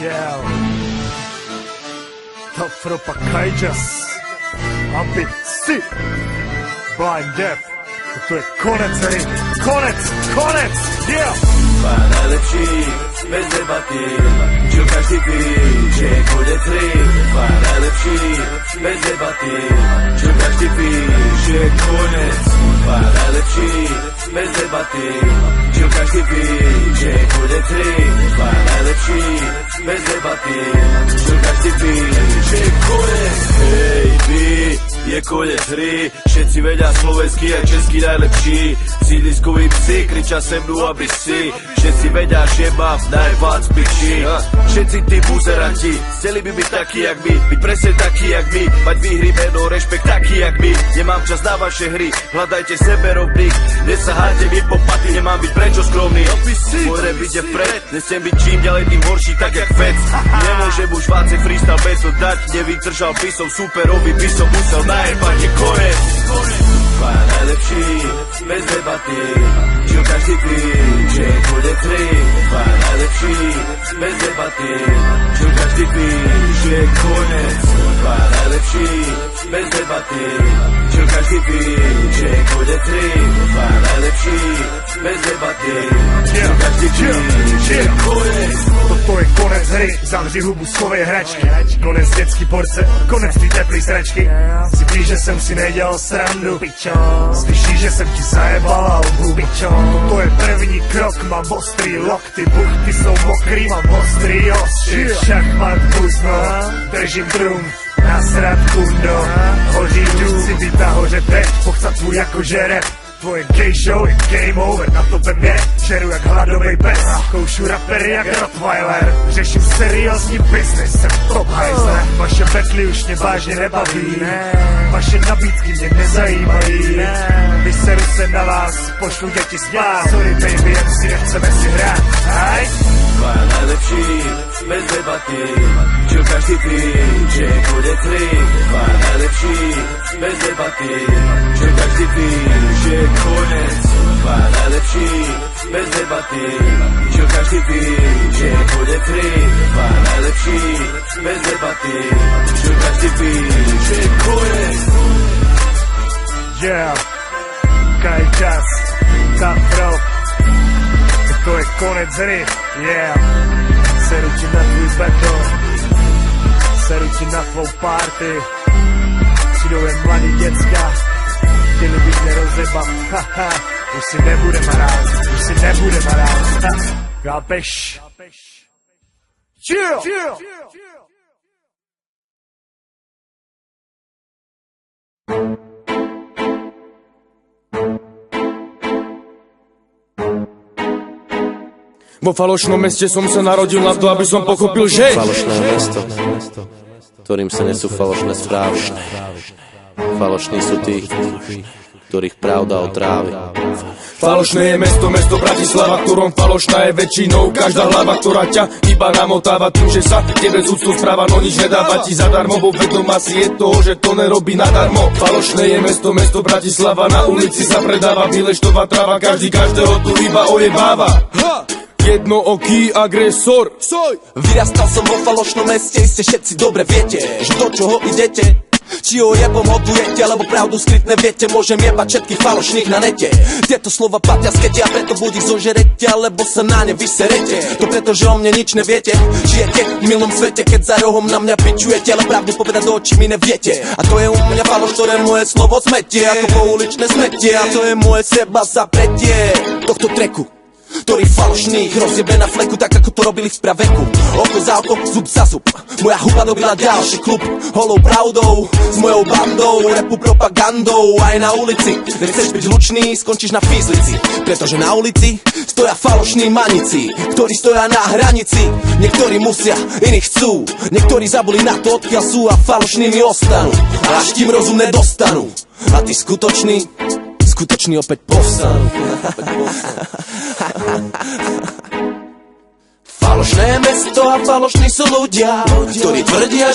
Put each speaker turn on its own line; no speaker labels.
Yeah. Top Fropa Kaijas. Ambici. Blind Death. To je konec hry. Konec. Yeah.
Dva najlepší, bez debaty, čo každý píše, bude tri. Dva najlepší, bez debaty, čo každý píše, konec. Dva najlepší, bez debaty, čo každý píše, bude tri. Dva najlepší, bez debaty, čo každý píše, konec. Hej, je konec hry, všetci vedia slovenský a český najlepší. Sídliskoví psi kričia se mnou, aby si. Všetci vedia, že mám najviac piči. Všetci tí buzeranti chceli by byť takí jak my, byť presne takí jak my, mať výhry, meno, rešpekt taký jak my. Nemám čas na vaše hry, hľadajte seberovník, nesaháte mi po paty, nemám byť prečo skromný. Môj rap ide vpred, nechcem byť čím ďalej tým horší, tak jak Fec. Nemôžem už váce freestyle bez dať, nevydržal by som superový, by som musel najebať, je konec. Dva najlepší, bez debaty, čo každý píše, bude tri. Dva najlepší, bez debaty, čo každý píše, konec. Dva najlepší, bez debaty, čo každý píše, bude tri. Dva najlepší, bez debaty, čo každý píše, konec.
Toto je konec hry, zavři hubu, schovej hračky. Konec dětský porce, konec ty teplý sračky. Si víš, že jsem si nedělal srandu, pičo. Slyšíš, že jsem ti zajebal albu, pičo. Toto je první krok, mám ostrý lokty, buchty jsou mokrý, mám ostrý ostři. Šachmat puzno, držím drum, nasrat kundo, hoří dům. Si být nahoře teď, pochcat tvůj jakože rap. Tvoje gay show je game over, na to mě žeru jak hladovej pes. Koušu rapery jak Rottweiler, řeším seriózní business, jsem top hajzle. Vaše betly už mě vážně nebaví, vaše nabídky mě nezajímají. Vyseru se na vás, pošlu děti spát. Sorry baby, jen si nechceme si hrát. Hej?
Dva najlepší, bez debaty, čo každý píše, bude tri. Dva najlepší, bez debaty, čo každý píše, konec. Dva najlepší, bez debaty, čo každý píše, bude tri. Dva najlepší, bez debaty, čo každý píše, konec.
Yeah, Kaijas, Top Frop. To je konec hry, yeah. Seru ti na tvůj beton, seru ti na tvou party. Přijdou jen mladý děcka, chtěli bych mě rozebat, haha. Už si nebudem hrát, chápeš? Chill!
Vo falošnom meste som sa narodil na to, aby som pochopil, že
falošné mesto, ktorým sa nesú falošné správy. Falošní sú tí, ktorých pravda otrávi.
Falošné je mesto Bratislava, ktorom falošná je väčšinou každá hlava, ktorá ťa iba namotáva tým, že sa tebe z úctou správa, no nič nedáva ti zadarmo, vo vedomá si je toho, že to nerobí nadarmo. Falošné je mesto Bratislava, na ulici sa predáva bileštová tráva, každý každého tu iba ojebáva. Jednooký agresor.
Vyrastal som vo falošnom meste, iste všetci dobre viete, že do čoho idete. Či ho jebom hodujete, alebo pravdu skrytne viete, môžem jebať všetkých falošných na nete. Tieto slova platia skete a preto buď ich zožerete, alebo sa na ne vyserete. To preto, že o mne nič neviete. Žijete v milom svete, keď za rohom na mňa pičujete, ale pravdu povedať do očí mi neviete. A to je u mňa faloš, ktoré moje slovo smetie, ako pouličné smetie. A to je moje seba zapretie tohto treku, ktorý falošných rozjebe na fleku, tak ako to robili v spraveku. Oko za oko, zub za zub. Moja huba dobila ďalší klub holou pravdou, s mojou bandou, repu propagandou. Aj na ulici, keď chceš byť hlučný, skončíš na fízlici. Pretože na ulici stoja falošní manici, ktorí stoja na hranici. Niektorí musia, iní chcú, niektorí zabuli na to, odkiaľ sú, a falošnými ostanú, až kým rozum nedostanú. A tí skutoční opäť povstanú. Falošné mesto a falošní sú ľudia, ktorí tvrdia,